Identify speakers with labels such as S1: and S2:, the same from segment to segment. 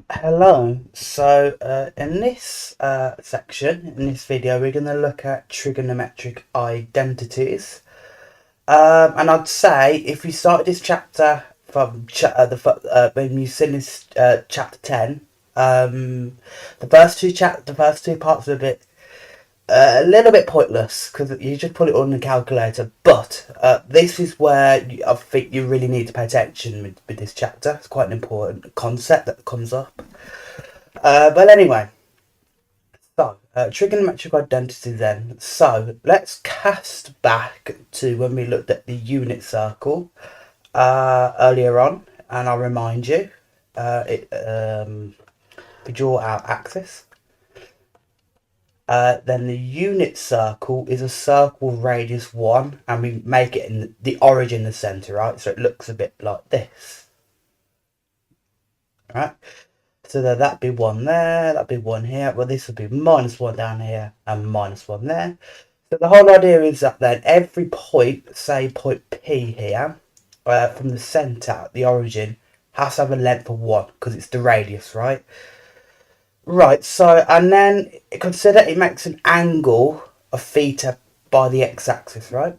S1: Hello. In this section, in this video, we're going to look at trigonometric identities. And I'd say if you started this chapter from when you seen this chapter 10, the first two parts are a little bit pointless because you just put it on the calculator. But this is where I think you really need to pay attention with this chapter. It's quite an important concept that comes up. But anyway, trigonometric identity then. So let's cast back to when we looked at the unit circle earlier on, and I'll remind you, we draw our axis. Then the unit circle is a circle radius 1, and we make it in the origin the centre, right? So it looks a bit like this, right? So that'd be 1 there, that'd be 1 here. Well, this would be -1 down here and -1 there. So the whole idea is that then every point, say point P here, from the centre, the origin, has to have a length of 1 because it's the radius, right? Right, so, and then consider it makes an angle of theta by the x-axis, right?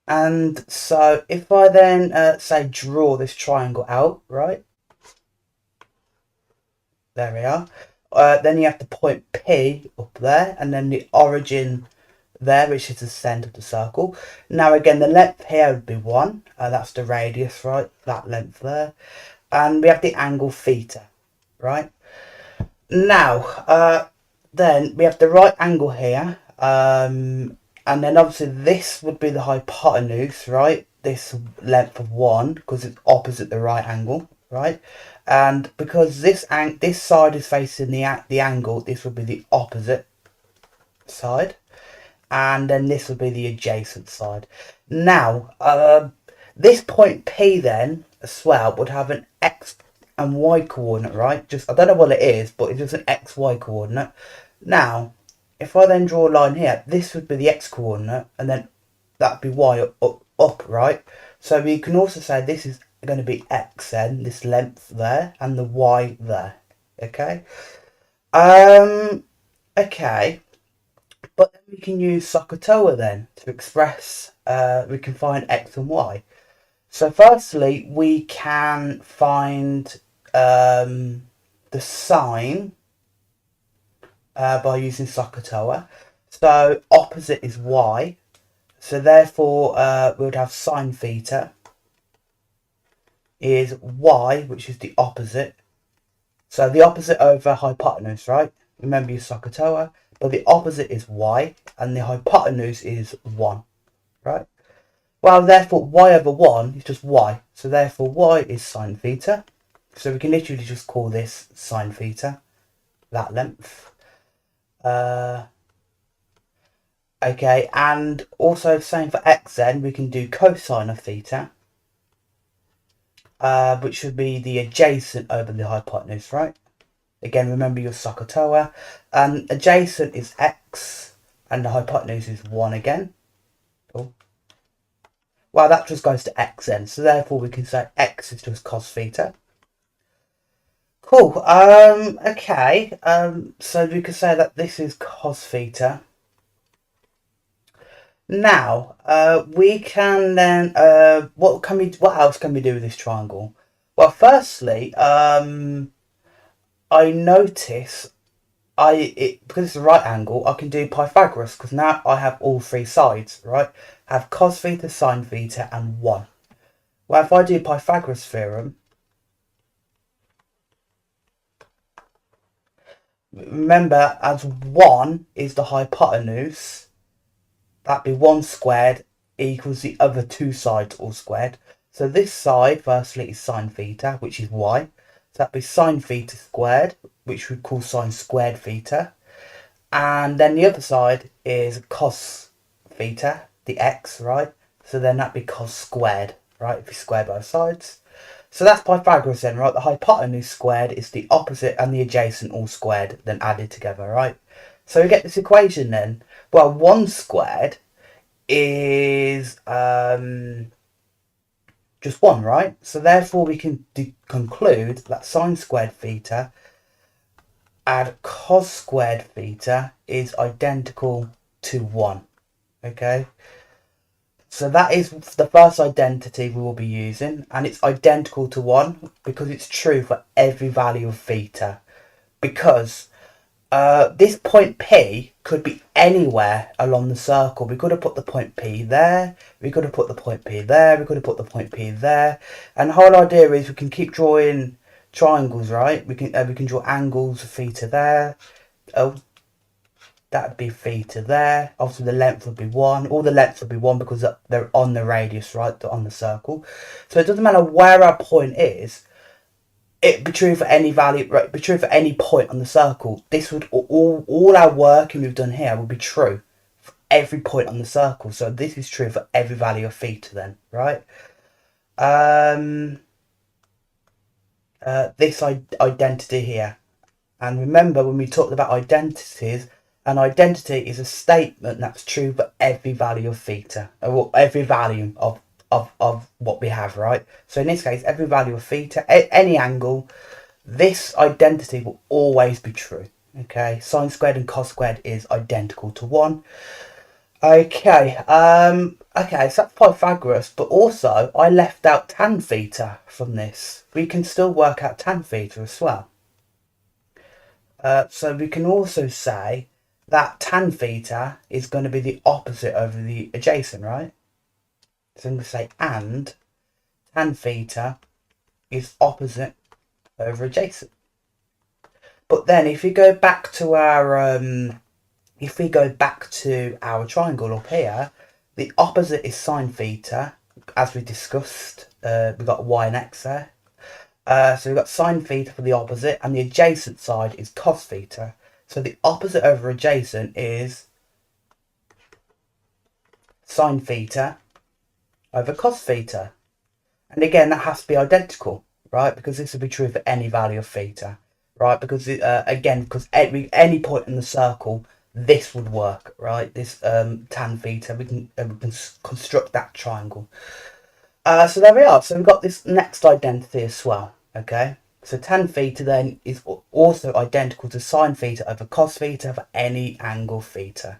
S1: And so if I then, say, draw this triangle out, right? There we are. Then you have the point P up there, and then the origin there, which is the centre of the circle. Now again, the length here would be 1. That's the radius, right? That length there. And we have the angle theta, right? Now, then we have the right angle here. And then obviously this would be the hypotenuse, right? This length of 1, because it's opposite the right angle, right? And because this side is facing the angle, this would be the opposite side, and then this would be the adjacent side. Now, this point P then as well would have an x and y coordinate, right? Just, I don't know what it is, but it's just an x-y coordinate. Now, if I then draw a line here, this would be the x coordinate, and then that'd be y up, right? So we can also say this is going to be x then, this length there, and the y there. Okay. Okay. But then we can use SOHCAHTOA then to express, we can find x and y. So firstly, we can find the sine by using SOHCAHTOA. So opposite is y. So therefore, we would have sine theta is y, which is the opposite. So the opposite over hypotenuse, right? Remember your SOHCAHTOA. But the opposite is y, and the hypotenuse is 1, right? Well, therefore, y over 1 is just y. So therefore, y is sine theta. So we can literally just call this sine theta, that length. Okay, and also same for x then, we can do cosine of theta, which should be the adjacent over the hypotenuse, right? Again, remember your SOHCAHTOA. Adjacent is x, and the hypotenuse is 1 again. Cool. Well, that just goes to x then, so therefore we can say x is just cos theta. Cool. Okay. So we could say that this is cos theta. Now, we can then, what else can we do with this triangle? Well, firstly, I notice because it's a right angle, I can do Pythagoras, because now I have all three sides, right? I have cos theta, sine theta, and 1. Well, if I do Pythagoras theorem, remember, as 1 is the hypotenuse, that'd be 1 squared equals the other two sides all squared. So this side, firstly, is sine theta, which is y. So that'd be sine theta squared, which we'd call sine squared theta. And then the other side is cos theta, the x, right? So then that'd be cos squared, right? If you square both sides. So that's Pythagoras then, right? The hypotenuse squared is the opposite and the adjacent all squared, then added together, right? So we get this equation then. Well, 1 squared is just 1, right? So therefore we can conclude that sine squared theta and cos squared theta is identical to 1. Okay, so that is the first identity we will be using, and it's identical to 1 because it's true for every value of theta. Because this point P could be anywhere along the circle. We could have put the point P there, we could have put the point P there, we could have put the point P there, and the whole idea is we can keep drawing triangles, right? We can draw angles of theta there. Oh, that would be theta there. Obviously the length would be 1. All the lengths would be 1 because they're on the radius, right? They're on the circle. So it doesn't matter where our point is. It'd be true for any value, right? It'd be true for any point on the circle. This would all our working we've done here would be true for every point on the circle. So this is true for every value of theta then, right? This identity here. And remember when we talked about identities, an identity is a statement that's true for every value of theta, or every value of what we have, right? So in this case, every value of theta, any angle, this identity will always be true. Okay, sine squared and cos squared is identical to 1. Okay, okay, so that's Pythagoras, but also I left out tan theta from this. We can still work out tan theta as well. So we can also say that tan theta is going to be the opposite over the adjacent, right? So I'm going to say and tan theta is opposite over adjacent. But then if we go back to our triangle up here, the opposite is sine theta, as we discussed. We've got y and x there. So we've got sine theta for the opposite, and the adjacent side is cos theta. So the opposite over adjacent is sine theta over cos theta. And again, that has to be identical, right? Because this will be true for any value of theta, right? Because because any point in the circle, this would work, right? This tan theta, we can construct that triangle. So there we are. So we've got this next identity as well. Okay. So tan theta then is also identical to sine theta over cos theta for any angle theta.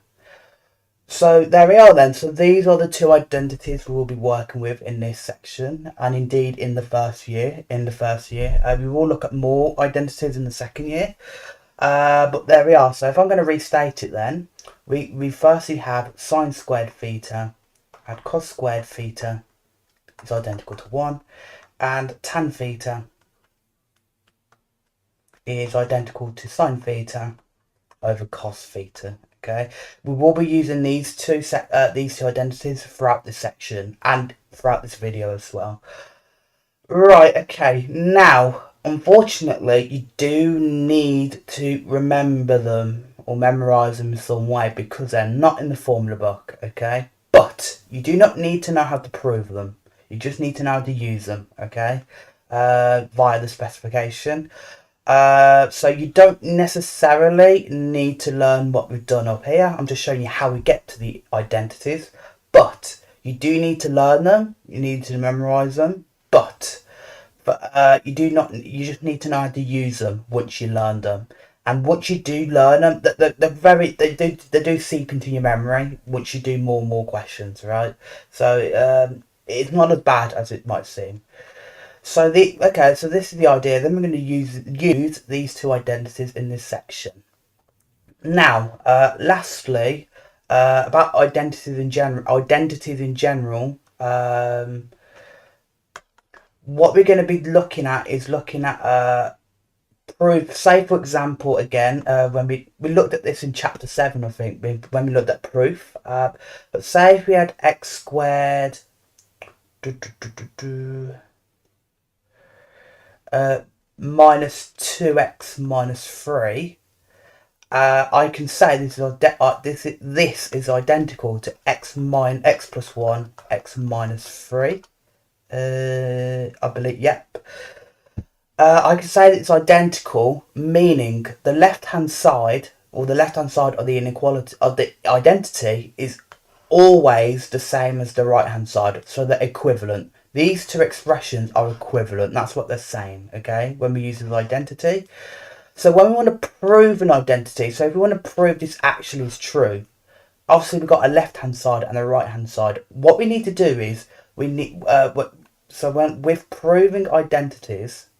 S1: So there we are then. So these are the two identities we will be working with in this section, and indeed in the first year. We will look at more identities in the second year. But there we are. So if I'm going to restate it then, we firstly have sine squared theta and cos squared theta is identical to 1, and tan theta is identical to sine theta over cos theta. Okay, we will be using these two identities throughout this section and throughout this video as well. Right, okay, now unfortunately you do need to remember them or memorize them in some way because they're not in the formula book. Okay, but you do not need to know how to prove them. You just need to know how to use them. Okay, via the specification. So you don't necessarily need to learn what we've done up here. I'm just showing you how we get to the identities, but you do need to learn them. You need to memorize them, but you just need to know how to use them once you learn them. And once you do learn them, they do seep into your memory once you do more and more questions, right? So it's not as bad as it might seem. So so this is the idea. Then we're going to use these two identities in this section. Now, lastly, about identities in general. What we're going to be looking at is proof. Say for example, again, when we looked at this in chapter 7, I think, when we looked at proof. But say if we had x squared. Minus 2x minus 3, I can say this is identical to x plus 1 x minus 3. I believe, yep. I can say that it's identical, meaning the left hand side of the inequality of the identity is always the same as the right hand side, so they're equivalent. These two expressions are equivalent. That's what they're saying, okay, when we use the identity. So when we want to prove an identity, so if we want to prove this actually is true, obviously we've got a left-hand side and a right-hand side. What we need to do is, we need, so when with proving identities,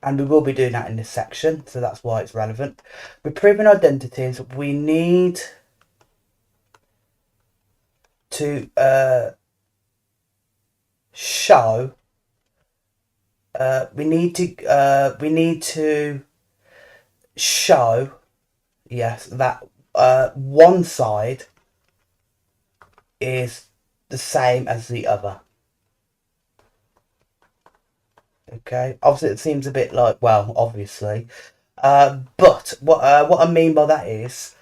S1: and we will be doing that in this section, so that's why it's relevant. With proving identities, we need to show. We need to show, yes, that one side is the same as the other. Okay, obviously it seems a bit like, well, obviously, but what I mean by that is,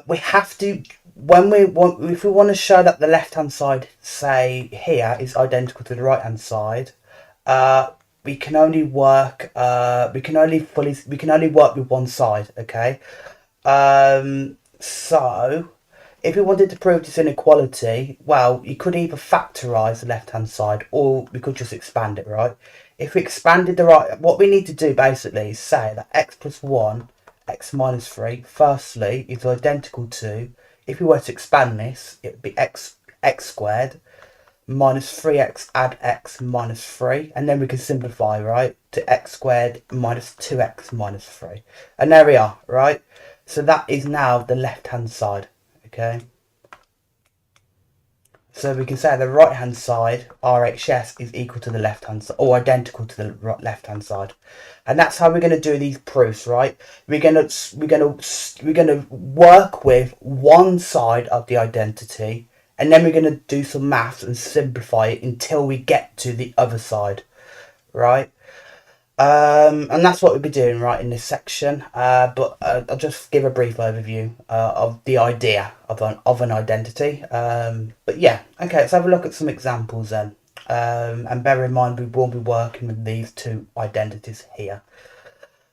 S1: we have to, when we want, if we want to show that the left hand side, say here, is identical to the right hand side, we can only work we can only work with one side, okay? So if we wanted to prove this inequality, well, you could either factorize the left hand side or we could just expand it, right? If we expanded the right, what we need to do basically is say that x plus 1, x minus 3, firstly, is identical to, if we were to expand this, it would be x squared minus 3x add x minus 3, and then we can simplify, right, to x squared minus 2x minus 3. And there we are, right? So that is now the left hand side, okay? So we can say the right hand side, RHS, is equal to the left hand side, or identical to the left hand side. And that's how we're going to do these proofs, right? We're going to work with one side of the identity, and then we're going to do some maths and simplify it until we get to the other side, right? And that's what we'll be doing right in this section. But I'll just give a brief overview of the idea of an identity. But yeah, okay, let's have a look at some examples then. And bear in mind we will be working with these two identities here.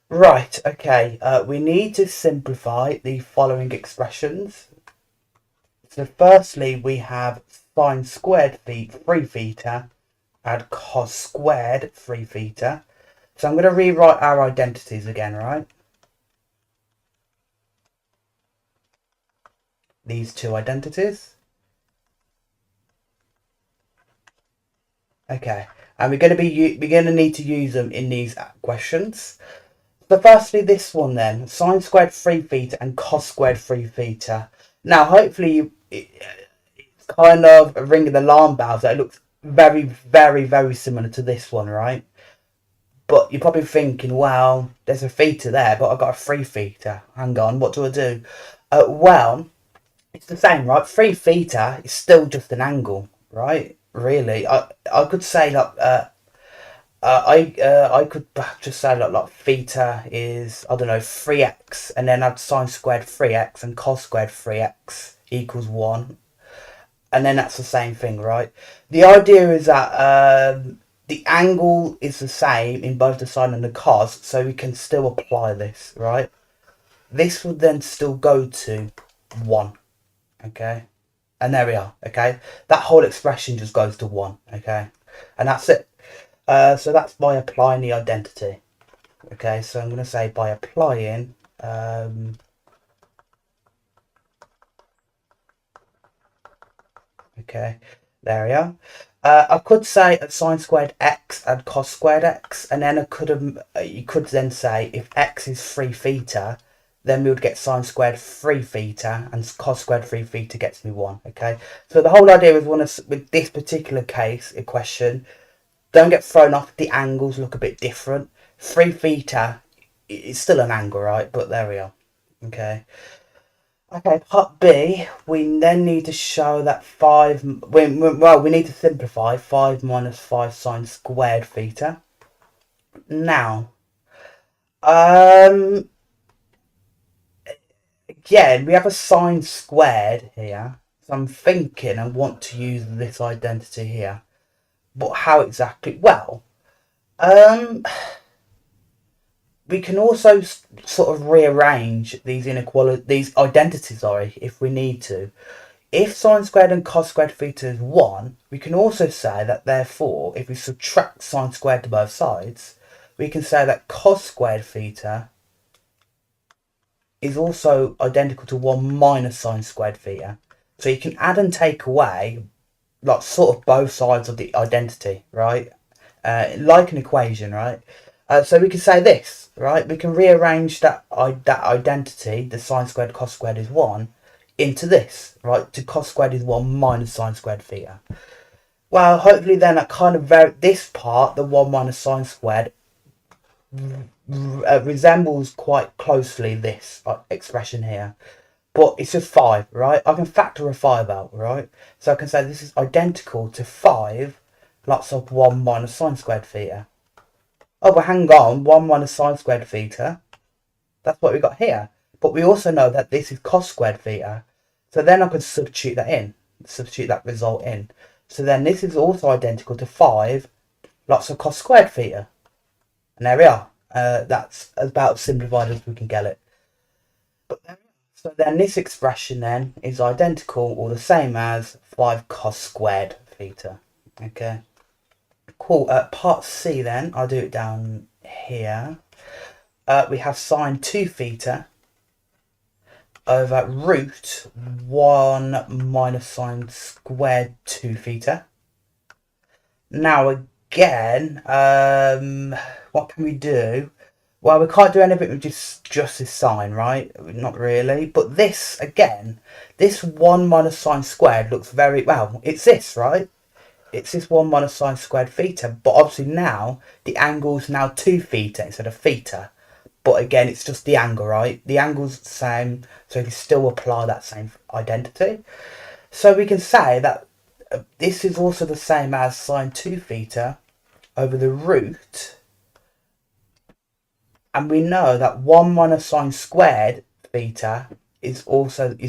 S1: Right, okay, we need to simplify the following expressions. So firstly, we have sine squared 3 theta and cos squared 3 theta. So I'm going to rewrite our identities again, right? These two identities. Okay, and we're going to need to use them in these questions. So firstly, this one then, sine squared 3 theta and cos squared 3 theta. Now, hopefully, it's kind of ringing alarm bells that it looks very, very, very similar to this one, right? But you're probably thinking, well, there's a theta there, but I've got a 3 theta. Hang on, what do I do? Well, it's the same, right? 3 theta is still just an angle, right? Really, I could say like I could just say like theta is, I don't know, 3x, and then I'd sine squared 3x and cos squared 3x equals 1, and then that's the same thing, right? The idea is that the angle is the same in both the sine and the cos, so we can still apply this, right? This would then still go to 1, okay? And there we are, okay? That whole expression just goes to 1, okay? And that's it. So that's by applying the identity. Okay, so I'm going to say by applying okay, there we are. I could say sine squared x and cos squared x, and then you could then say if x is 3 theta, then we would get sine squared 3 theta, and cos squared 3 theta gets me 1. Okay, so the whole idea is with this particular case equation, don't get thrown off. The angles look a bit different. 3 theta is still an angle, right? But there we are. Okay. Okay, part B, we then need to show that we need to simplify 5 minus 5 sine squared theta. Now, again, we have a sine squared here. So I'm thinking I want to use this identity here. But how exactly? Well, we can also sort of rearrange these identities, if we need to. if sine squared and cos squared theta is 1, we can also say that therefore, if we subtract sine squared to both sides, we can say that cos squared theta is also identical to 1 minus sine squared theta. So you can add and take away, like, sort of both sides of the identity, right? Like an equation, right? So we can say this, right? We can rearrange that identity, the sine squared cos squared is 1, into this, right? To cos squared is 1 minus sine squared theta. Well, hopefully then that kind of this part, the 1 minus sine squared, resembles quite closely this expression here. But it's just 5, right? I can factor a 5 out, right? So I can say this is identical to 5 lots of 1 minus sine squared theta. Oh, but hang on, 1 minus sine squared theta. That's what we got here. But we also know that this is cos squared theta. So then I could substitute that in. Substitute that result in. So then this is also identical to 5 lots of cos squared theta. And there we are. That's about simplified as we can get it. But there we are. So then this expression then is identical or the same as 5 cos squared theta. Okay. Cool. Part C then, I'll do it down here. We have sine 2 theta over root 1 minus sine squared 2 theta. Now again, what can we do? Well, we can't do anything with just this sign, right? Not really. But this, again, this 1 minus sine squared looks very, well, it's this, right? It's this 1 minus sine squared theta. But obviously now, the angle's now 2 theta instead of theta. But again, it's just the angle, right? The angle's the same, so we can still apply that same identity. So we can say that this is also the same as sine 2 theta over the root. And we know that 1 minus sine squared theta is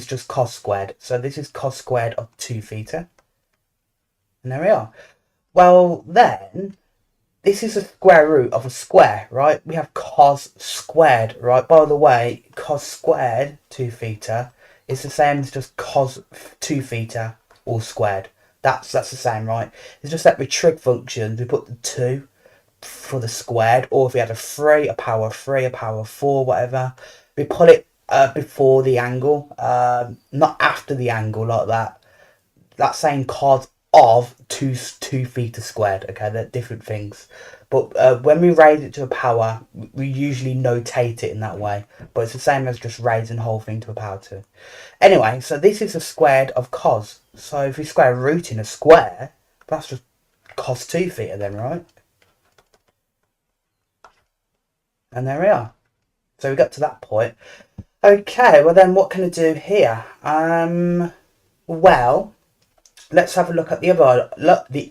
S1: just cos squared. So this is cos squared of 2 theta. And there we are. Well, then, this is a square root of a square, right? We have cos squared, right? By the way, cos squared 2 theta is the same as just cos 2 theta all squared. That's the same, right? It's just that with trig functions, we put the 2 for the squared, or if we had a 3, a power 3, a power 4, whatever, we put it before the angle, not after the angle like that. That's saying cos of 2 theta squared. Okay, they're different things. But when we raise it to a power, we usually notate it in that way. But it's the same as just raising the whole thing to a power 2. Anyway, so this is a squared of cos. So if we square root in a square, that's just cos 2 theta then, right? And there we are. So we got to that point. Okay, well then what can I do here? Well, let's have a look at the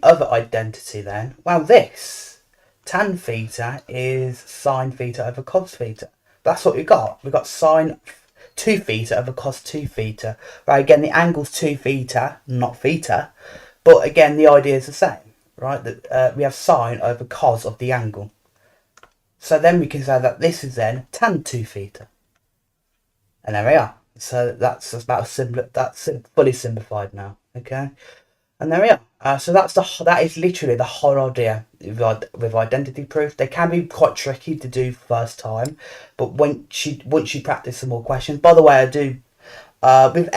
S1: other identity then. Well, this tan theta is sine theta over cos theta. That's what we got. We got sine 2 theta over cos 2 theta. Right, again, the angle's 2 theta, not theta. But again, the idea is the same, right? That we have sine over cos of the angle. So then we can say that this is then tan 2 theta. And there we are. So that's about that's fully simplified now. Okay. And there we are. So that is literally the whole idea with identity proof. They can be quite tricky to do first time, but once you practice some more questions. By the way, I do with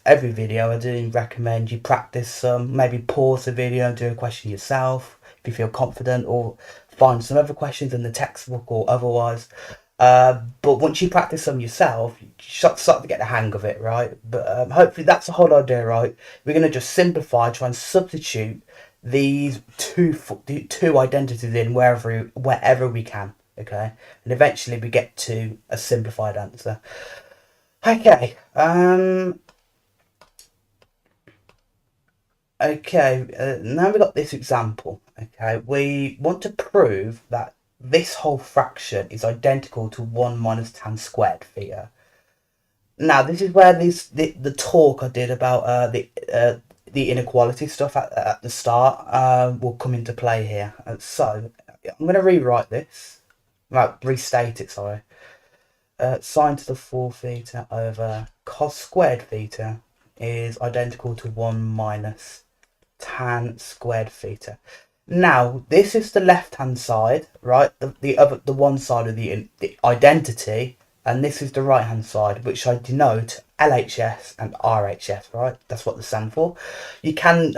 S1: every video, I do recommend you practice some. Maybe pause the video and do a question yourself if you feel confident, or find some other questions in the textbook or otherwise. But once you practice them yourself, you start to get the hang of it, right? But hopefully that's the whole idea, right? We're going to just simplify, try and substitute these two identities in wherever we can, okay? And eventually we get to a simplified answer. Okay. Now we've got this example. Okay, we want to prove that this whole fraction is identical to 1 minus tan squared theta. Now this is where the talk I did about the inequality stuff at the start will come into play here. So I'm going to rewrite this, restate it. Sorry, sine to the 4 theta over cos squared theta is identical to 1 minus tan squared theta. Now, this is the left-hand side, right? The one side of the identity, and this is the right-hand side, which I denote LHS and RHS, right? That's what they stand for. You can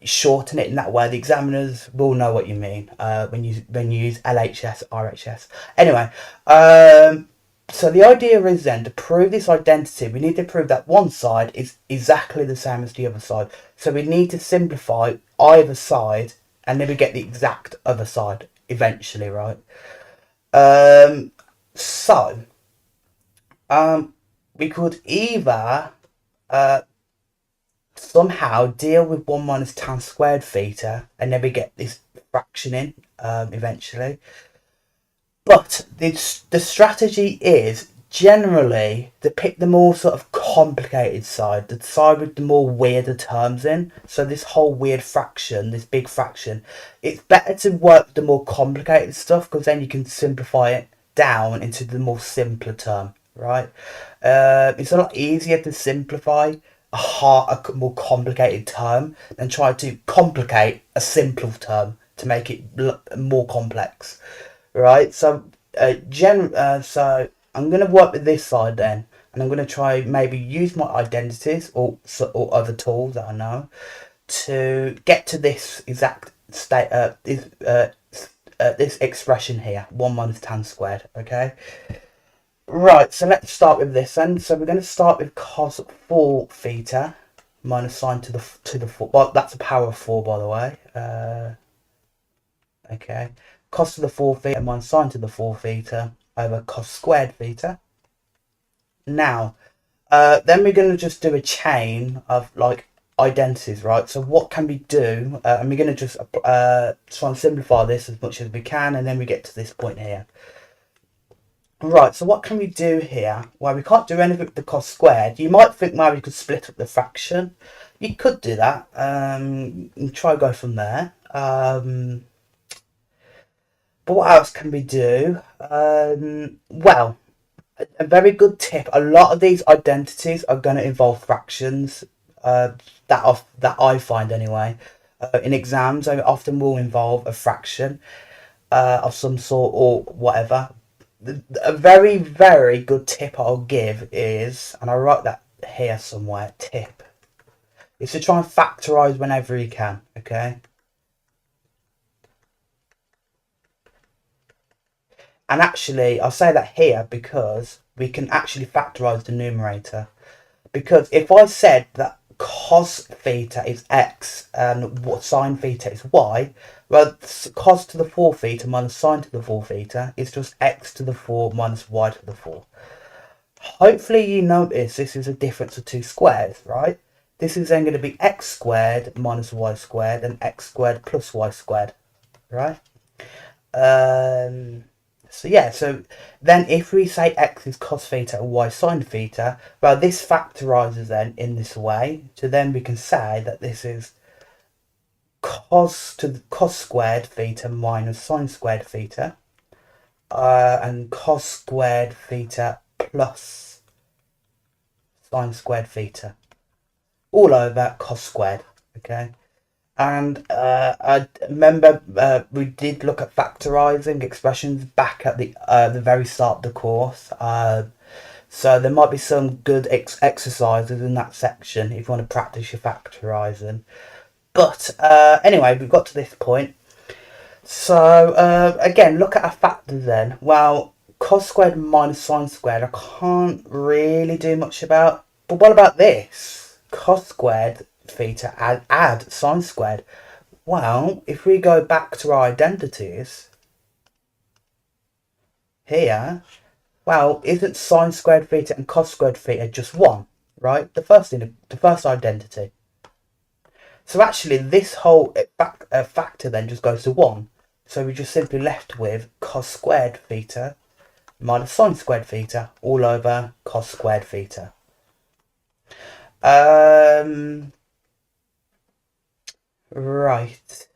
S1: shorten it in that way. The examiners will know what you mean when you use LHS, RHS. Anyway, so the idea is then to prove this identity, we need to prove that one side is exactly the same as the other side. So we need to simplify either side, and then we get the exact other side eventually, right? We could either somehow deal with 1 minus tan squared theta, and then we get this fraction in eventually. But the strategy is generally to pick the more sort of complicated side, the side with the more weirder terms in. So this whole weird fraction, this big fraction, it's better to work with the more complicated stuff, because then you can simplify it down into the more simpler term, right? It's a lot easier to simplify a more complicated term than try to complicate a simple term to make it more complex. Right, so so I'm going to work with this side then, and I'm going to try maybe use my identities or other tools that I know to get to this exact state, this expression here, 1 minus tan squared, okay? Right, so let's start with this then. So we're going to start with cos 4 theta minus sine to the 4, well, that's a power of 4, by the way. Okay, cos to the 4 theta minus sine to the 4 theta over cos squared theta. Now, then we're going to just do a chain of like identities, right? So what can we do? And we're going to just try and simplify this as much as we can, and then we get to this point here. Right, so what can we do here? Well, we can't do anything with the cos squared. You might think maybe we could split up the fraction. You could do that. And try go from there. But what else can we do? Well, a very good tip. A lot of these identities are going to involve fractions. That I find anyway. In exams, they often will involve a fraction of some sort or whatever. A very, very good tip I'll give is, and I write that here somewhere, tip, is to try and factorise whenever you can, okay? And actually, I'll say that here because we can actually factorise the numerator. Because if I said that cos theta is x and sine theta is y, well, cos to the 4 theta minus sine to the 4 theta is just x to the 4 minus y to the 4. Hopefully you notice this is a difference of two squares, right? This is then going to be x squared minus y squared and x squared plus y squared, right? So yeah, so then if we say x is cos theta and y sine theta, well, this factorises then in this way. So then we can say that this is cos squared theta minus sine squared theta, and cos squared theta plus sine squared theta, all over cos squared, okay? And I remember we did look at factorising expressions back at the very start of the course. So there might be some good exercises in that section if you want to practice your factorising. But anyway, we've got to this point. So again, look at our factors then. Well, cos squared minus sine squared, I can't really do much about. But what about this? Cos squared theta add sine squared. Well, if we go back to our identities here, well, isn't sine squared theta and cos squared theta just one, right? The first identity. So actually, this whole factor then just goes to 1. So we're just simply left with cos squared theta minus sine squared theta all over cos squared theta. Right.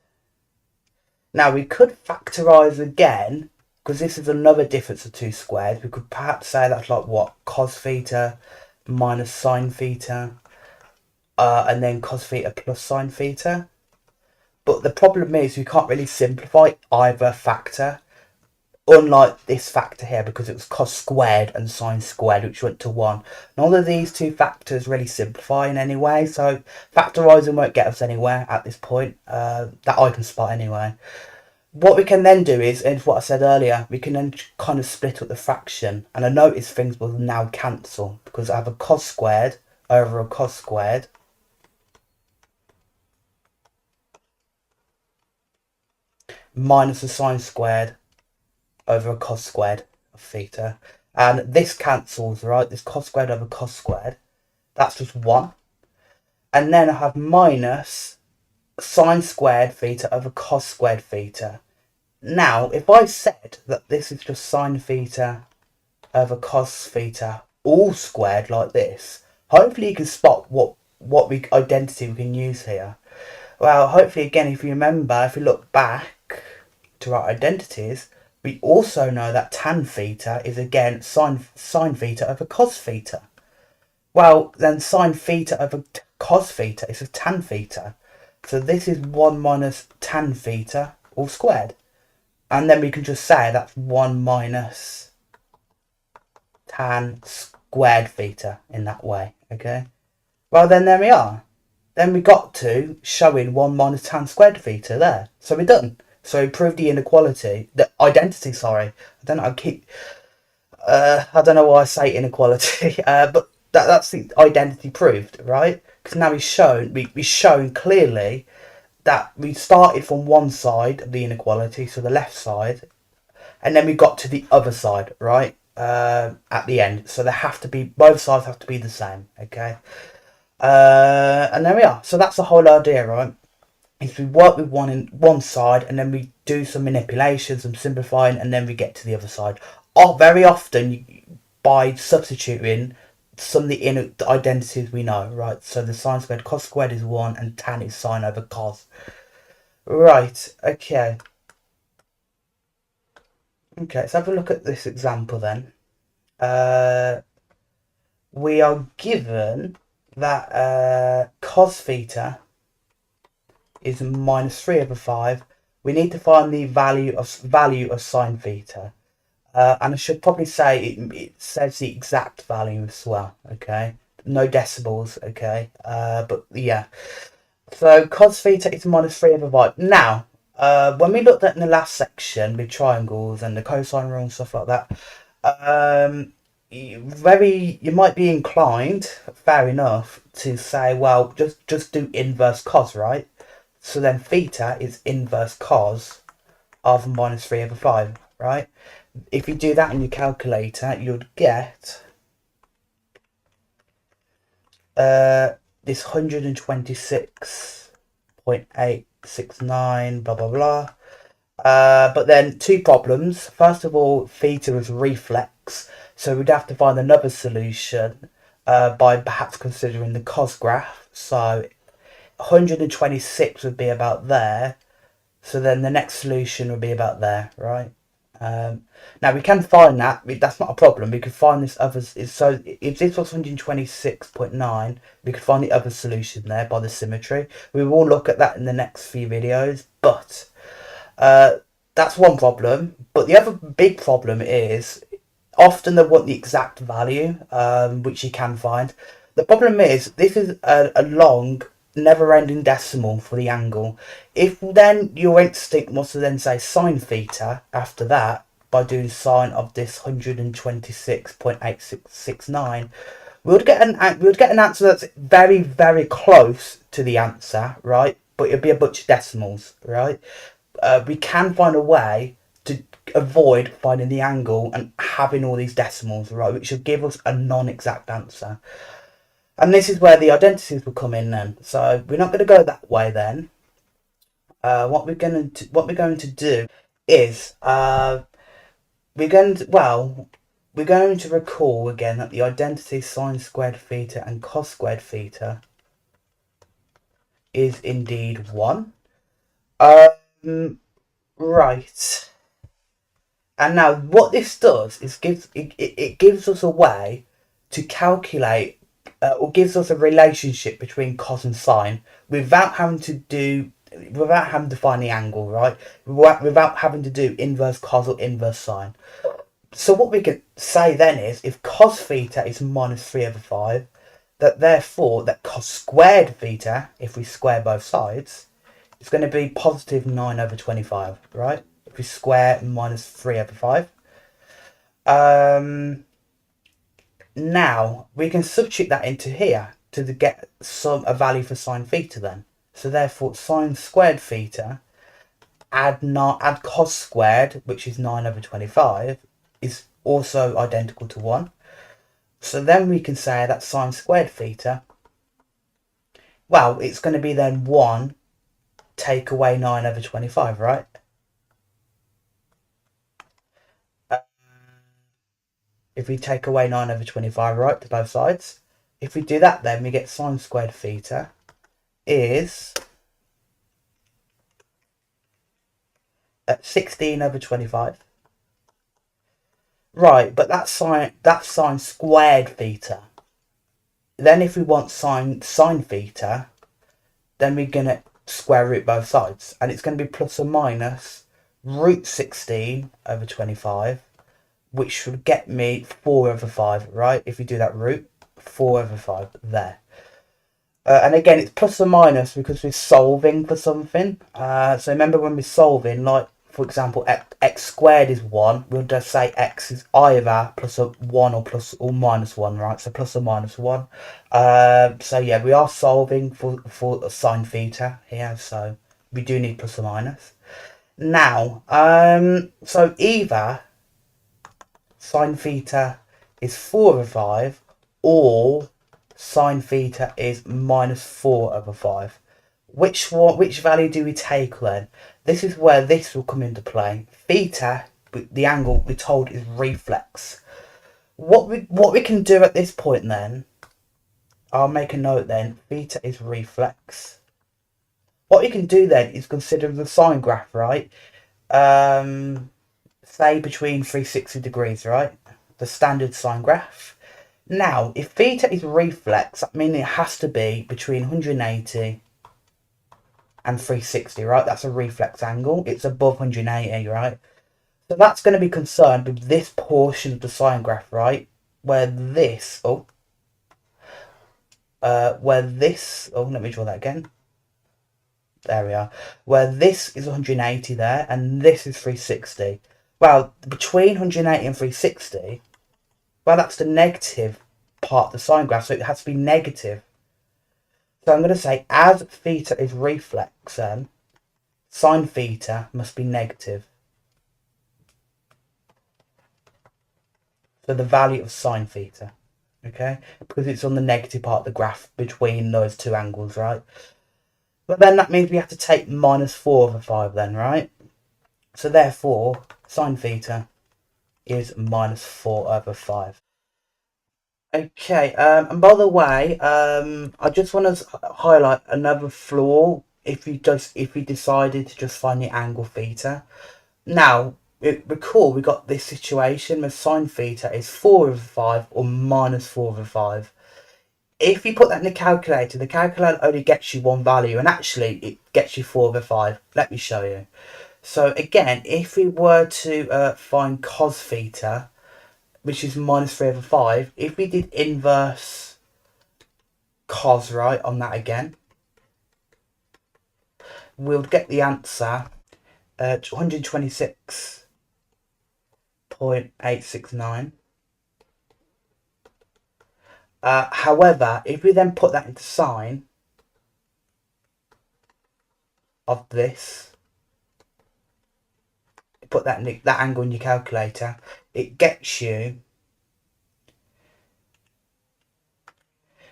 S1: Now we could factorise again, because this is another difference of two squares. We could perhaps say that's like what? Cos theta minus sine theta. and then cos theta plus sine theta. But the problem is we can't really simplify either factor, unlike this factor here, because it was cos squared and sine squared, which went to 1. None of these two factors really simplify in any way, so factorising won't get us anywhere at this point, that I can spot anyway. What we can then do is what I said earlier, we can then kind of split up the fraction, and I notice things will now cancel, because I have a cos squared over a cos squared minus a sine squared over a cos squared of theta. And this cancels, right? This cos squared over cos squared. That's just 1. And then I have minus sine squared theta over cos squared theta. Now, if I said that this is just sine theta over cos theta all squared like this, hopefully you can spot what identity we can use here. Well, hopefully again, if you remember, if you look back to our identities, we also know that tan theta is again sine theta over cos theta. Well, then sine theta over cos theta is a tan theta. So this is 1 minus tan theta all squared. And then we can just say that's 1 minus tan squared theta in that way, okay? Well, then there we are. Then we got to showing 1 minus tan squared theta there. So we're done. So we proved the inequality, the identity, sorry. I don't know why I say inequality, but that's the identity proved, right? Because now we've shown clearly that we started from one side of the inequality, so the left side, and then we got to the other side, right? At the end. So both sides have to be the same, okay? And there we are. So that's the whole idea, right? Is we work with one side, and then we do some manipulations, some simplifying, and then we get to the other side. Very often by substituting some of the identities we know, right? So the sine squared cos squared is 1, and tan is sine over cos. Right, okay. Okay, let's have a look at this example then. We are given that cos theta is minus 3 over 5. We need to find the value of sine theta. And I should probably say it says the exact value as well, okay? No decimals, okay? But yeah. So cos theta is minus 3 over 5. Now, when we looked at in the last section with triangles and the cosine rule and stuff like that, you might be inclined, fair enough, to say, well, just do inverse cos, right? So then theta is inverse cos of minus 3 over 5, right? If you do that in your calculator, you'd get this 126.869, blah, blah, blah. But then 2 problems. First of all, theta is reflex, so we'd have to find another solution by perhaps considering the cos graph. So 126 would be about there. So then the next solution would be about there, right? Now we can find that. That's not a problem. We could find this other. So if this was 126.9, we could find the other solution there by the symmetry. We will look at that in the next few videos. But that's one problem. But the other big problem is often they want the exact value, which you can find. The problem is this is a long, never-ending decimal for the angle. If then your instinct was to then say sine theta after that by doing sine of this 126.8669, we would get an answer that's very, very close to the answer, right? But it'll be a bunch of decimals, right? We can find a way to avoid finding the angle and having all these decimals, right? Which will give us a non-exact answer. And this is where the identities will come in then. So we're not going to go that way then. What we're going to do is we're going to recall again that the identity sine squared theta and cos squared theta is indeed 1. Right. And now what this does is it gives us a way to calculate or gives us a relationship between cos and sine without having to find the angle, right? Without having to do inverse cos or inverse sine. So what we can say then is, if cos theta is minus 3 over 5, that therefore that cos squared theta, if we square both sides, is going to be positive 9 over 25, right? If we square minus 3 over 5. Now we can substitute that into here to get a value for sine theta then. So therefore sine squared theta add cos squared, which is 9 over 25, is also identical to 1. So then we can say that sine squared theta, well, it's going to be then 1 take away 9 over 25, right? If we take away 9 over 25, right, to both sides, if we do that, then we get sine squared theta is 16 over 25. Right, but that's sine squared theta. Then if we want sine theta, then we're going to square root both sides. And it's going to be plus or minus root 16 over 25, which should get me 4 over 5, right? If we do that root, 4 over 5 there. And again, it's plus or minus because we're solving for something. So remember when we're solving, like, for example, x squared is 1. We'll just say x is either plus a 1 or minus 1, right? So plus or minus 1. So yeah, we are solving for sine theta here. So we do need plus or minus. Now, so either sine theta is 4 over 5 or sine theta is minus 4 over 5. Which value do we take then? This is where this will come into play. Theta, the angle we're told is reflex. What we can do at this point then, I'll make a note then, theta is reflex. What you can do then is consider the sine graph, right? Say between 360 degrees, right? The standard sine graph. Now, if theta is reflex, that means it has to be between 180 and 360, right? That's a reflex angle. It's above 180, right? So that's going to be concerned with this portion of the sine graph, right? Where this, let me draw that again. There we are. Where this is 180 there, and this is 360. Well, between 180 and 360, well, that's the negative part of the sine graph, so it has to be negative. So I'm going to say, as theta is reflex, then sine theta must be negative. So the value of sine theta, okay? Because it's on the negative part of the graph between those two angles, right? But then that means we have to take minus 4 over 5 then, right? So therefore, sine theta is minus 4 over 5. Okay, and by the way, I just want to highlight another flaw if you decided to just find the angle theta. Now, recall we got this situation where sine theta is 4 over 5 or minus 4 over 5. If you put that in the calculator only gets you one value, and actually it gets you 4 over 5. Let me show you. So again, if we were to find cos theta, which is minus 3 over 5, if we did inverse cos, right, on that again, we'll get the answer 126.869. However, if we then put that into sine of this, put that angle in your calculator, it gets you,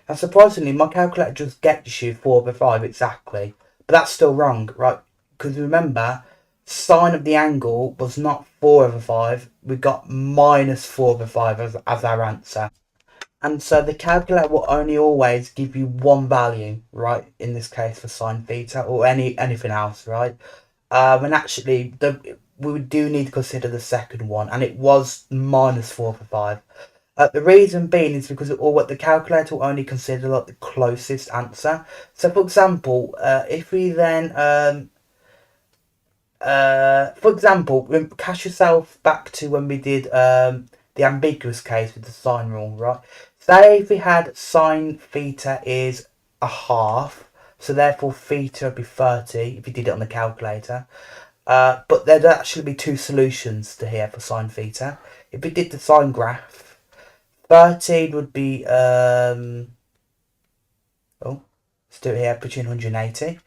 S1: and surprisingly my calculator just gets you 4 over 5 exactly, but that's still wrong, right? Because remember, sine of the angle was not 4 over 5, we got minus 4 over 5 as our answer. And so the calculator will only always give you one value, right? In this case for sine theta, or anything else, right? And actually we do need to consider the second one, and it was minus 4 over 5. The reason being is because what the calculator will only consider like the closest answer. So, for example, if we then, for example, cast yourself back to when we did the ambiguous case with the sine rule, right? Say if we had sine theta is a half, so therefore theta would be 30 if you did it on the calculator. But there'd actually be two solutions to here for sine theta. If we did the sine graph, 13 would be let's do it here between 180.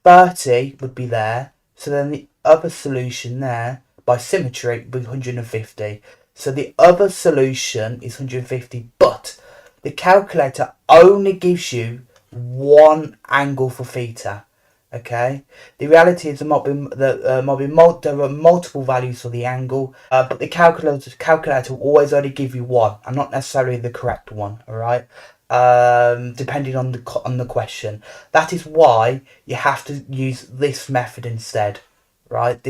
S1: 30 would be there, so then the other solution there by symmetry would be 150. So the other solution is 150, but the calculator only gives you one angle for theta. Okay, the reality is there are multiple values for the angle, but the calculator will always only give you one, and not necessarily the correct one. All right, depending on the question. That is why you have to use this method instead, right?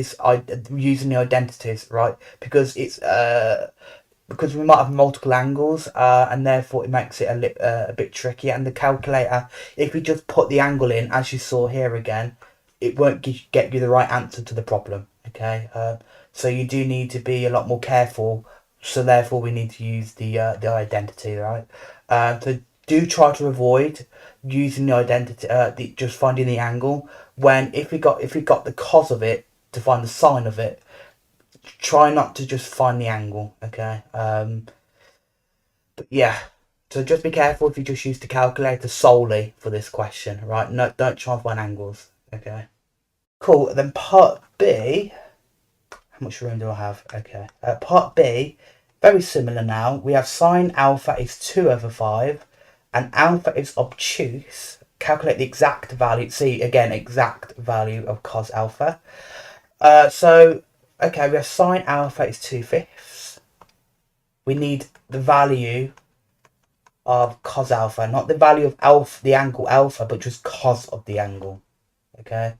S1: Using the identities, right? Because because we might have multiple angles, and therefore it makes it a bit tricky. And the calculator, if you just put the angle in, as you saw here again, it won't get you the right answer to the problem. Okay, so you do need to be a lot more careful. So therefore, we need to use the identity, right? So do try to avoid using the identity, just finding the angle. When if we got the cos of it to find the sine of it, try not to just find the angle, okay? But yeah, so just be careful if you just use the calculator solely for this question, right? No, don't try and find angles, okay? Cool, then part B, how much room do I have? Okay, part B, very similar now. We have sine alpha is 2 over 5, and alpha is obtuse. Calculate the exact value, see again, exact value of cos alpha. Okay, we have sine alpha is 2/5. We need the value of cos alpha, not the value of alpha, the angle alpha, but just cos of the angle. Okay.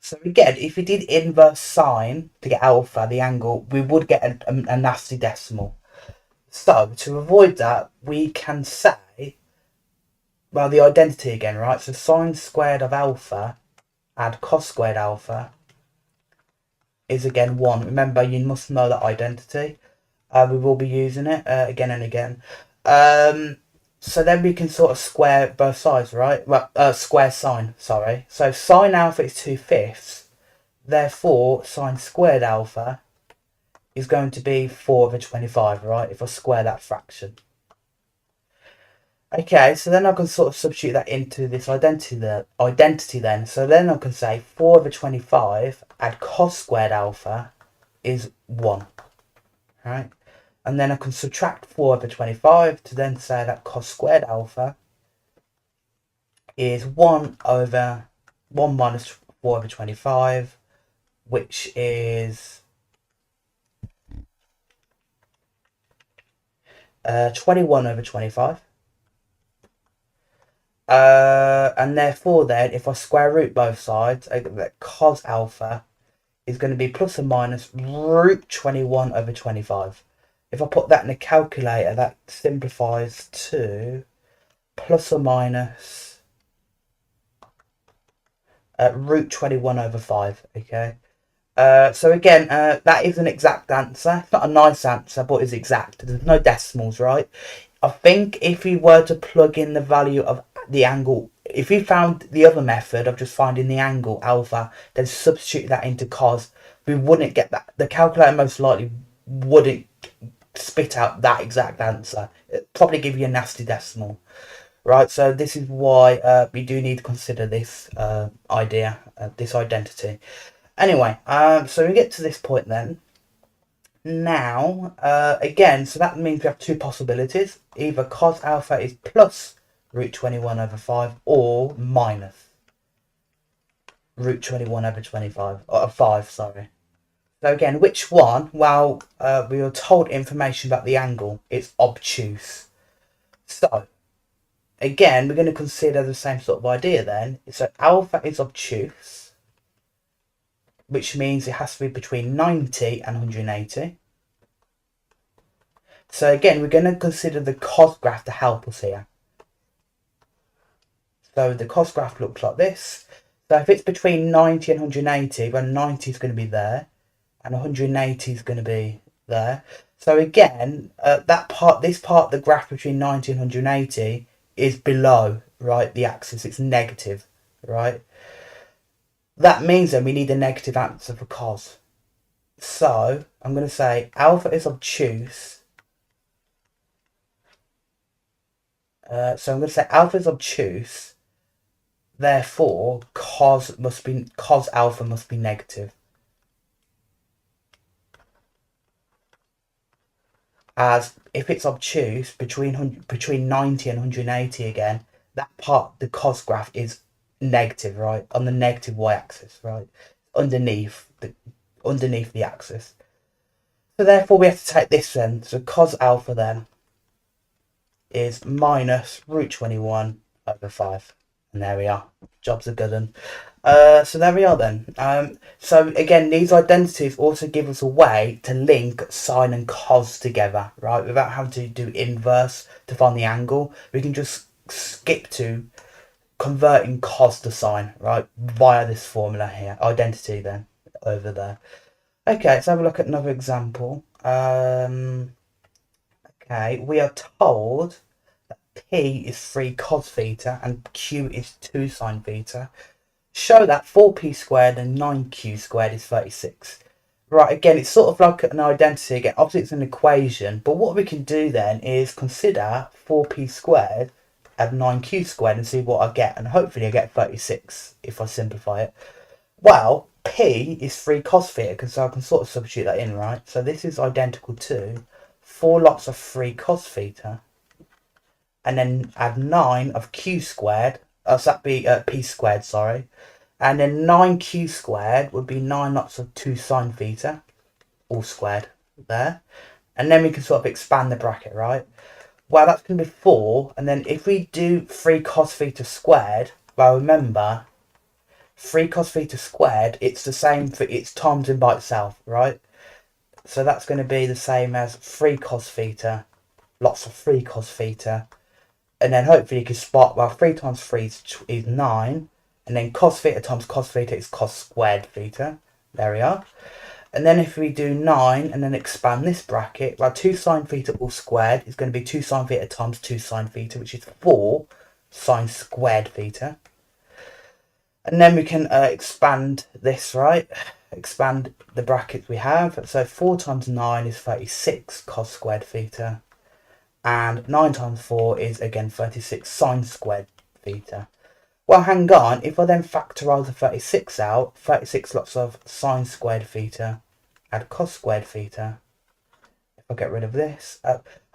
S1: So again, if we did inverse sine to get alpha, the angle, we would get a nasty decimal. So to avoid that, we can say, well, the identity again, right? So sine squared of alpha add cos squared alpha is again 1. Remember, you must know that identity. We will be using it again and again. So then we can sort of square both sides, right? Well, square sine, sorry. So sine alpha is 2/5. Therefore, sine squared alpha is going to be 4 over 25, right? If I square that fraction. Okay, so then I can sort of substitute that into this identity then. So then I can say 4 over 25 add cos squared alpha is 1, right? And then I can subtract 4 over 25 to then say that cos squared alpha is 1 minus 4 over 25, which is 21 over 25. And therefore then, if I square root both sides, I get that cos alpha is going to be plus or minus root 21 over 25. If I put that in a calculator, that simplifies to plus or minus root 21 over 5, okay? So again, that is an exact answer. It's not a nice answer, but it's exact. There's no decimals, right? I think if we were to plug in the value of the angle, if we found the other method of just finding the angle alpha, then substitute that into cos, we wouldn't get that. The calculator most likely wouldn't spit out that exact answer. It'd probably give you a nasty decimal, right? So this is why we do need to consider this idea, this identity. Anyway, so we get to this point then. Now, again, so that means we have two possibilities. Either cos alpha is plus root 21 over 5 or minus root 21 over 25, or 5, sorry. So again, which one? Well, we were told information about the angle. It's obtuse. So, again, we're going to consider the same sort of idea then. So alpha is obtuse, which means it has to be between 90 and 180. So again, we're going to consider the cos graph to help us here. So the cos graph looks like this. So if it's between 90 and 180, well, 90 is going to be there, and 180 is going to be there. So again, this part of the graph between 90 and 180 is below, right, the axis. It's negative, right? That means then we need a negative answer for cos. So I'm going to say alpha is obtuse. So I'm going to say alpha is obtuse. Therefore, cos alpha must be negative. As if it's obtuse between 90 and 180 again, that part, the cos graph is negative, right, on the negative y-axis, right, underneath the axis. So therefore we have to take this then. So cos alpha then is minus root 21 over 5. And there we are. Job's a good one. So there we are then. So again, these identities also give us a way to link sine and cos together, right? Without having to do inverse to find the angle. We can just skip to converting cos to sine, right? Via this formula here. Identity then, over there. Okay, let's have a look at another example. Okay, we are told P is 3 cos theta and Q is 2 sine theta. Show that 4p squared and 9q squared is 36. Right, again, it's sort of like an identity. Again, obviously it's an equation, but what we can do then is consider 4p squared and 9q squared and see what I get, and hopefully I get 36 if I simplify it. Well, P is 3 cos theta, so I can sort of substitute that in, right? So this is identical to 4 lots of 3 cos theta, and then add 9 of q squared, so that'd be p squared, sorry. And then 9q squared would be 9 lots of 2 sine theta, all squared there. And then we can sort of expand the bracket, right? Well, that's going to be 4. And then if we do 3 cos theta squared, well, remember, 3 cos theta squared, it's the same, it's times in by itself, right? So that's going to be the same as 3 cos theta, lots of 3 cos theta. And then hopefully you can spot, well, 3 times 3 is 9. And then cos theta times cos theta is cos squared theta. There we are. And then if we do 9 and then expand this bracket, well, 2 sine theta all squared is going to be 2 sine theta times 2 sine theta, which is 4 sine squared theta. And then we can expand this, right? Expand the brackets we have. So 4 times 9 is 36 cos squared theta. And 9 times 4 is, again, 36 sine squared theta. Well, hang on. If I then factorise the 36 out, 36 lots of sine squared theta, add cos squared theta. If I get rid of this,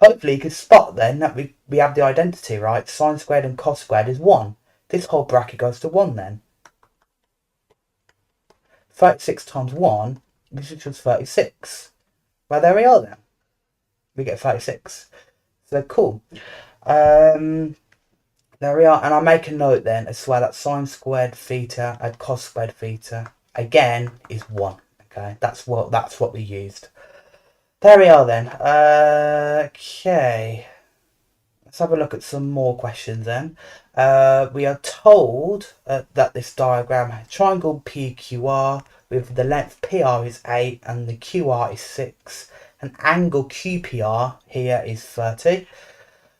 S1: hopefully you can spot then that we have the identity, right? Sine squared and cos squared is 1. This whole bracket goes to 1 then. 36 times 1, which is 36. Well, there we are then. We get 36. So cool. There we are, and I'll make a note then as well that sine squared theta and cos squared theta again is 1. Okay, that's what we used. There we are then. Okay, let's have a look at some more questions then. We are told that this diagram has triangle PQR with the length PR is 8 and the QR is 6, and angle QPR here is 30.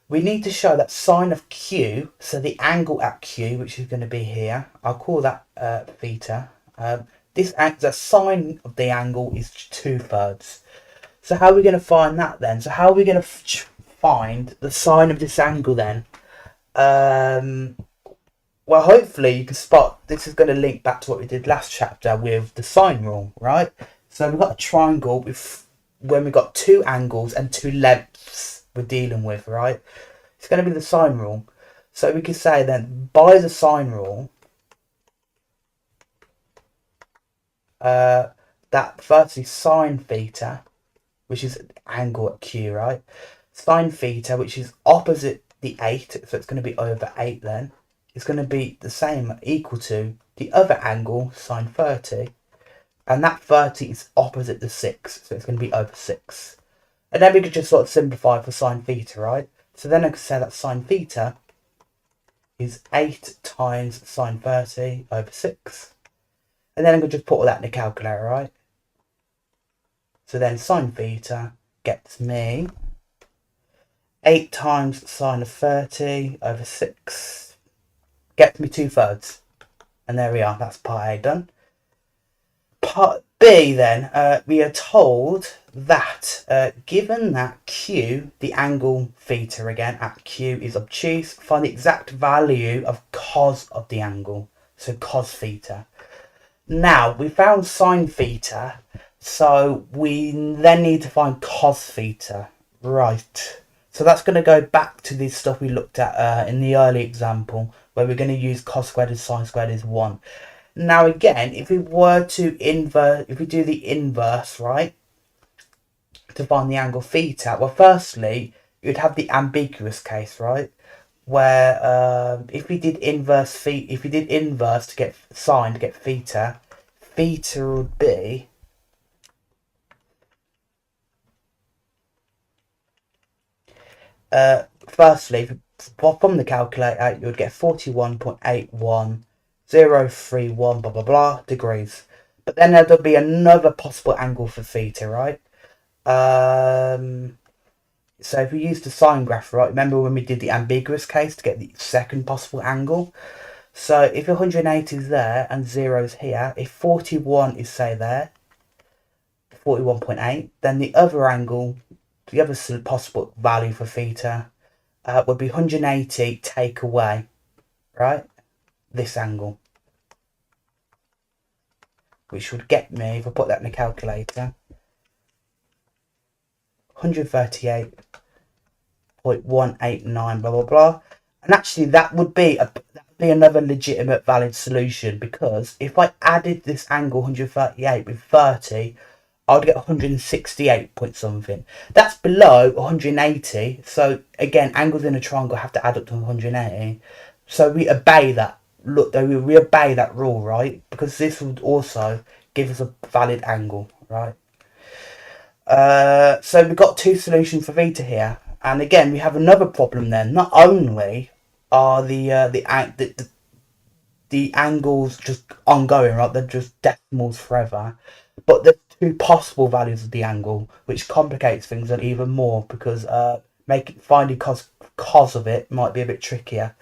S1: We need to show that sine of Q, so the angle at Q, which is going to be here, I'll call that theta. The sine of the angle is 2/3. So how are we going to find that then? So how are we going to find the sine of this angle then? Well, hopefully you can spot, this is going to link back to what we did last chapter with the sine rule, right? So we've got a triangle when we've got 2 angles and 2 lengths we're dealing with, right? It's going to be the sine rule. So we can say then, by the sine rule, that firstly sine theta, which is angle at Q, right? Sine theta, which is opposite the 8, so it's going to be over 8 then, is going to be the same, equal to the other angle, sine 30. And that 30 is opposite the 6, so it's going to be over 6. And then we could just sort of simplify for sine theta, right? So then I could say that sine theta is 8 times sine 30 over 6. And then I could just put all that in the calculator, right? So then sine theta gets me 8 times sine of 30 over 6. Gets me 2/3. And there we are, that's part A done. Part B then, we are told that given that Q, the angle theta again at Q is obtuse, find the exact value of cos of the angle. So cos theta. Now, we found sine theta, so we then need to find cos theta. Right. So that's going to go back to the stuff we looked at in the early example, where we're going to use cos squared and sine squared is 1. Now again, if we were to invert, if we do the inverse, right, to find the angle theta, well, firstly, you'd have the ambiguous case, right, where if we did inverse to get sine to get theta, theta would be firstly from the calculator you would get 41.81031 blah blah blah degrees. But then there'll be another possible angle for theta, right? So if we use the sine graph, right, remember when we did the ambiguous case to get the second possible angle? So if 180 is there and 0 is here, if 41 is, say, there, 41.8, then the other angle, the other possible value for theta would be 180 take away, right, this angle. Which would get me, if I put that in the calculator, 138.189 blah blah blah. And actually that would be another legitimate valid solution, because if I added this angle 138 with 30, I'd get 168 point something. That's below 180. So again, angles in a triangle have to add up to 180. So we obey that. Look, though, we obey that rule, right? Because this would also give us a valid angle, right? So we've got two solutions for theta here, and again we have another problem then. Not only are the angles just ongoing, right? They're just decimals forever, but there's two possible values of the angle, which complicates things even more, because finding cos of it might be a bit trickier.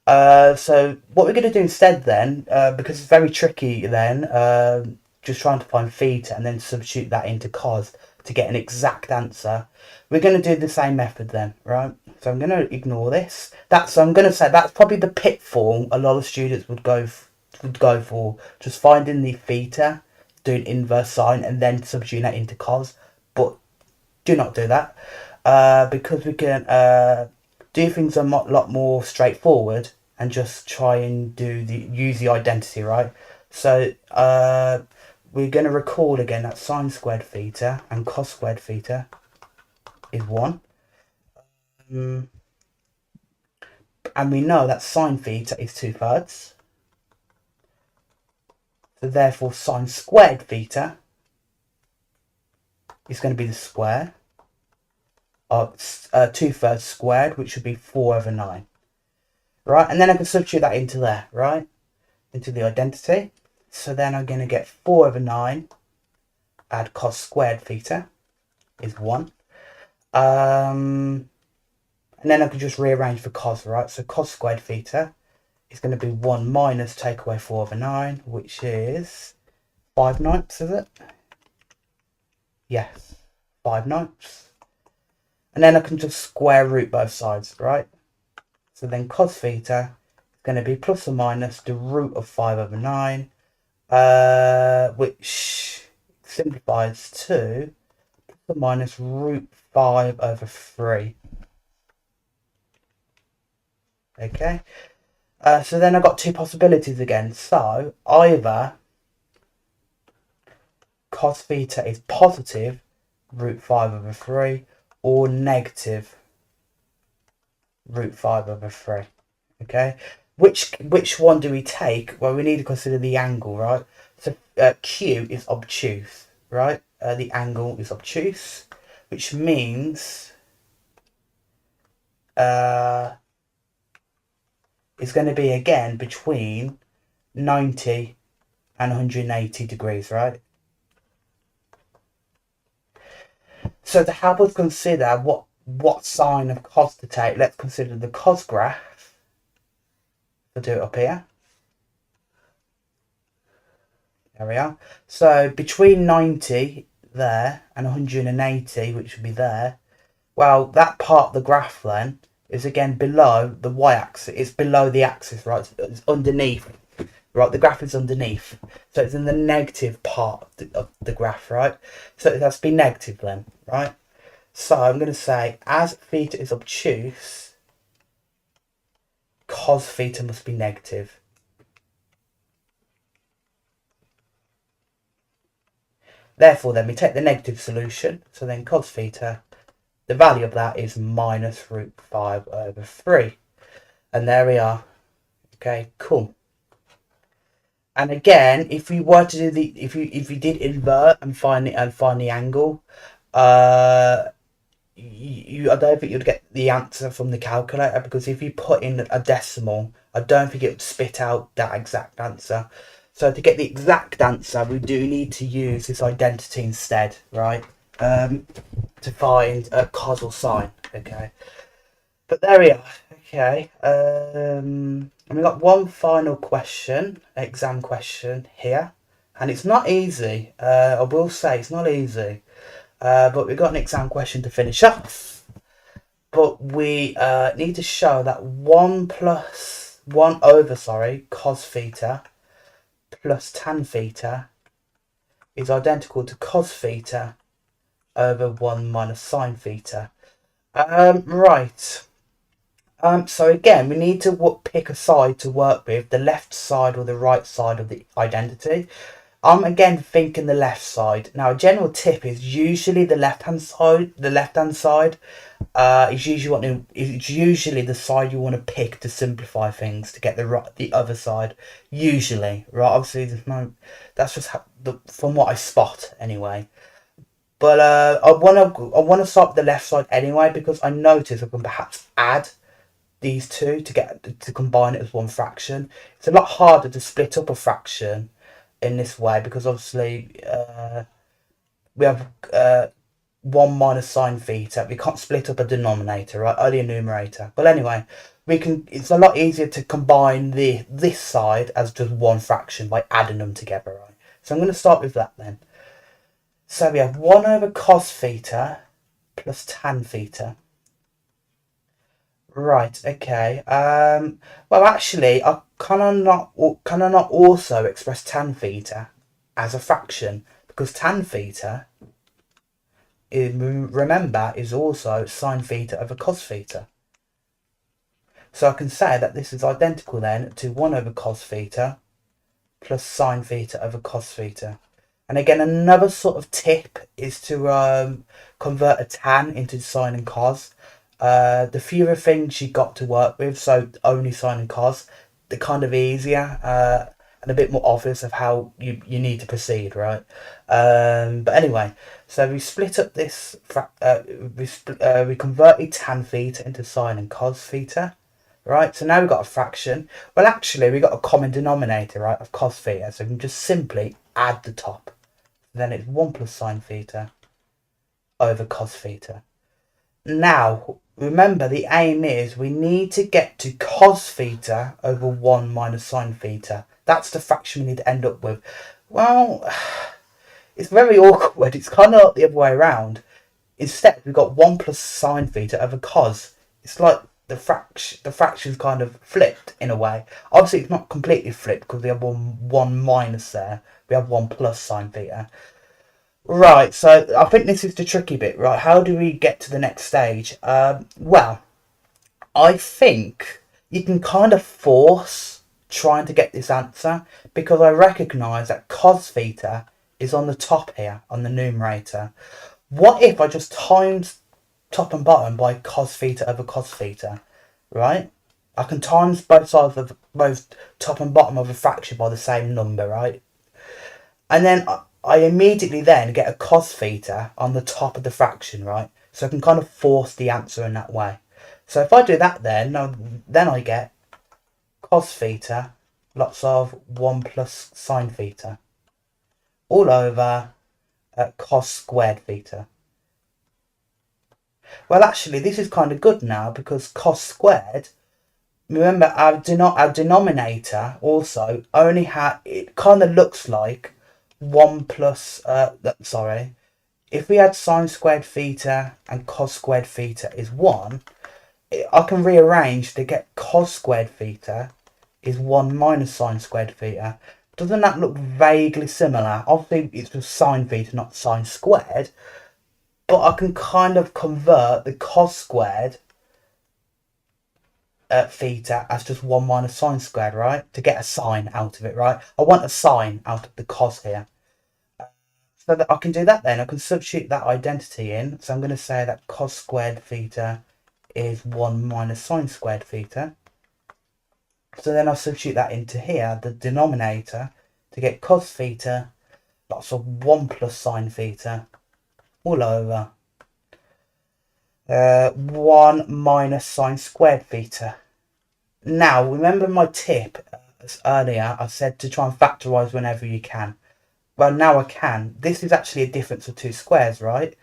S1: So what we're going to do instead then, because it's very tricky then, just trying to find theta and then substitute that into cos to get an exact answer, we're going to do the same method then, right? So I'm going to ignore this. I'm going to say that's probably the pitfall a lot of students would go for, just finding the theta, doing inverse sine, and then substituting that into cos. But do not do that, because we can do things a lot more straightforward and just try and use the identity, right? So we're going to record again that sine squared theta and cos squared theta is 1. And we know that sine theta is 2/3. So therefore sine squared theta is going to be the square of 2/3 squared, which would be 4/9. Right, and then I can substitute that into there, right? Into the identity. So then I'm going to get 4/9 add cos squared theta is 1. And then I can just rearrange for cos, right? So cos squared theta is going to be 1 minus take away 4/9, which is 5/9, is it? Yes, 5/9. And then I can just square root both sides, right? So then cos theta is going to be plus or minus the root of 5/9, which simplifies to plus or minus root 5/3. Okay, so then I've got two possibilities again. So either cos theta is positive root 5/3 or negative root 5/3. Okay, which one do we take? Well, we need to consider the angle, right? So Q is obtuse, right? The angle is obtuse. which means it's going to be again between 90 and 180 degrees, right? So to help us consider what sign of cos to take, let's consider the cos graph. I'll do it up here. There we are. So between 90 there and 180, which would be there, well, that part of the graph then is again below the y-axis. It's below the axis, right? It's underneath, right? The graph is underneath. So it's in the negative part of the graph, right? So it has to be negative then, right? So I'm going to say, as theta is obtuse, cos theta must be negative. Therefore, then we take the negative solution. So then cos theta, the value of that is minus root 5 over 3. And there we are. Okay, cool. And again, if we were to do the, if you did invert and find the angle, I don't think you'd get the answer from the calculator, because if you put in a decimal, I don't think it would spit out that exact answer. So to get the exact answer, we do need to use this identity instead, right? To find a causal sign, okay? But there we are, okay. And we got one final question, exam question here. And it's not easy, I will say it's not easy. But we've got an exam question to finish off. But we need to show that 1 over cos theta plus tan theta is identical to cos theta over 1 minus sine theta. Right. So again, we need to pick a side to work with, the left side or the right side of the identity. I'm again thinking the left side. Now, a general tip is usually the left-hand side. The left-hand side is usually the side you want to pick to simplify things to get the other side. Usually, right? Obviously, there's no. That's just from what I spot anyway. But I wanna start with the left side anyway, because I notice I can perhaps add these two to combine it as one fraction. It's a lot harder to split up a fraction in this way, because obviously we have 1 minus sine theta. We can't split up a denominator, right? Only a numerator. But anyway, it's a lot easier to combine this side as just one fraction by adding them together, right? So I'm going to start with that then. So we have 1 over cos theta plus tan theta. Right, okay. Well, actually, can I not also express tan theta as a fraction? Because tan theta, remember, is also sine theta over cos theta. So I can say that this is identical then to 1 over cos theta plus sine theta over cos theta. And again, another sort of tip is to convert a tan into sine and cos. The fewer things you got to work with, so only sine and cos, they're kind of easier and a bit more obvious of how you need to proceed, right? But anyway, so we split up this, we converted tan theta into sine and cos theta, right? So now we've got a fraction. Well, actually, we've got a common denominator, right, of cos theta, so we can just simply add the top. Then it's 1 plus sine theta over cos theta. Now, remember, the aim is we need to get to cos theta over 1 minus sine theta. That's the fraction we need to end up with. Well, it's very awkward. It's kind of the other way around. Instead, we've got 1 plus sine theta over cos. It's like the fraction's kind of flipped in a way. Obviously, it's not completely flipped because we have one minus there. We have 1 plus sine theta. Right, so I think this is the tricky bit, right? How do we get to the next stage? Well, I think you can kind of force trying to get this answer, because I recognise that cos theta is on the top here, on the numerator. What if I just times top and bottom by cos theta over cos theta, right? I can times both sides of both top and bottom of a fraction by the same number, right? And then I immediately then get a cos theta on the top of the fraction, right? So I can kind of force the answer in that way. So if I do that then I get cos theta, lots of 1 plus sine theta, all over cos squared theta. Well, actually, this is kind of good now because cos squared, remember our denominator also only it kind of looks like 1 plus, if we had sine squared theta and cos squared theta is 1, I can rearrange to get cos squared theta is 1 minus sine squared theta. Doesn't that look vaguely similar? Obviously, it's just sine theta, not sine squared. But I can kind of convert the cos squared theta as just 1 minus sine squared, right? To get a sine out of it, right? I want a sine out of the cos here. So that I can do that then. I can substitute that identity in. So I'm going to say that cos squared theta is 1 minus sine squared theta. So then I'll substitute that into here, the denominator, to get cos theta, lots of 1 plus sine theta, all over 1 minus sine squared theta. Now, remember my tip earlier, I said to try and factorise whenever you can. Well, now I can. This is actually a difference of two squares, right?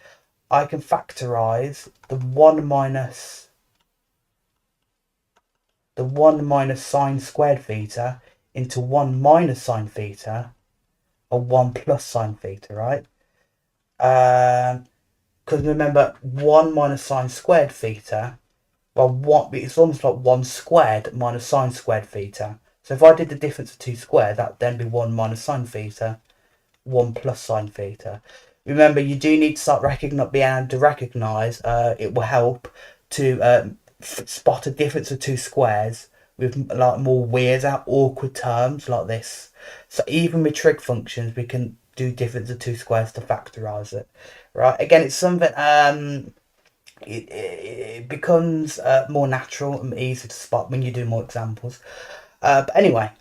S1: I can factorise the 1 minus sine squared theta into 1 minus sine theta, or 1 plus sine theta, right? Because remember, 1 minus sine squared theta, well, it's almost like 1 squared minus sine squared theta. So if I did the difference of two squares, that would then be 1 minus sine theta, 1 plus sine theta. Remember, you do need to start being able to recognise. It will help to spot a difference of two squares with like more weird out awkward terms like this. So even with trig functions, we can do difference of two squares to factorise it, right? Again, it's something it becomes more natural and easier to spot when you do more examples. But anyway,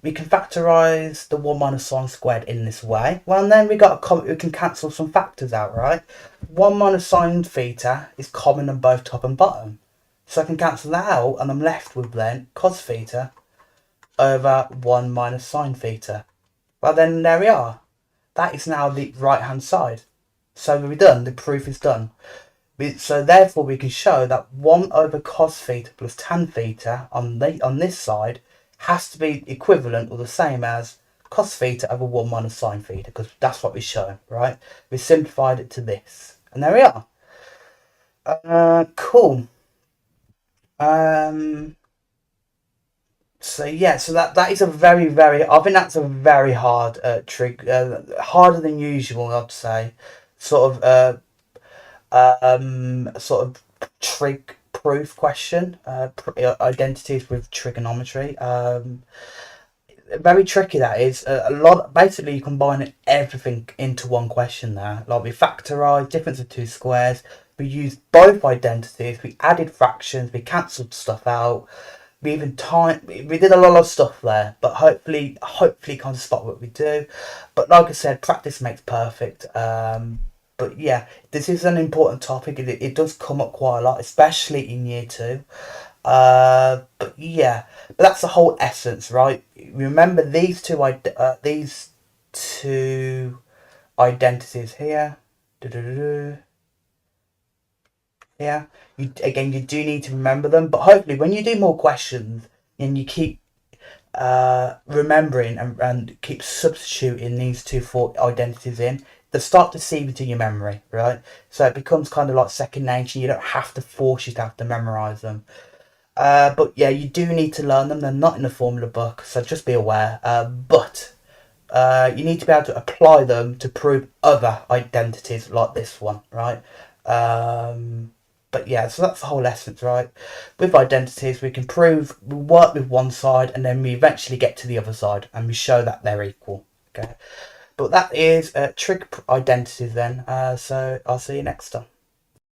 S1: we can factorise the 1 minus sine squared in this way. Well, and then we can cancel some factors out, right? 1 minus sine theta is common on both top and bottom. So I can cancel that out, and I'm left with then cos theta over 1 minus sine theta. Well, then there we are. That is now the right-hand side. So we're done. The proof is done. So therefore we can show that 1 over cos theta plus tan theta on this side has to be equivalent or the same as cos theta over 1 minus sine theta, because that's what we're showing, right? We simplified it to this. And there we are. Cool. So yeah, so that is a very, I think that's a very hard trig, harder than usual, I'd say. Sort of trig proof question, identities with trigonometry. Very tricky that is. A lot. Basically, you combine everything into one question there. Like we factorise difference of two squares. We used both identities. We added fractions. We cancelled stuff out. We even we did a lot of stuff there. But hopefully, kind of spot what we do. But like I said, practice makes perfect. But yeah, this is an important topic. It does come up quite a lot, especially in year 2. But yeah, but that's the whole essence, right? Remember these two identities here. Yeah, you do need to remember them. But hopefully, when you do more questions and you keep remembering and keep substituting these four identities in, they start to seep into your memory, right? So it becomes kind of like second nature. You don't have to force you to have to memorise them. But yeah, you do need to learn them. They're not in the formula book, so just be aware. But you need to be able to apply them to prove other identities like this one, right? But yeah, so that's the whole essence, right? With identities, we work with one side and then we eventually get to the other side and we show that they're equal, okay? But that is trig identities then. So I'll see you next time.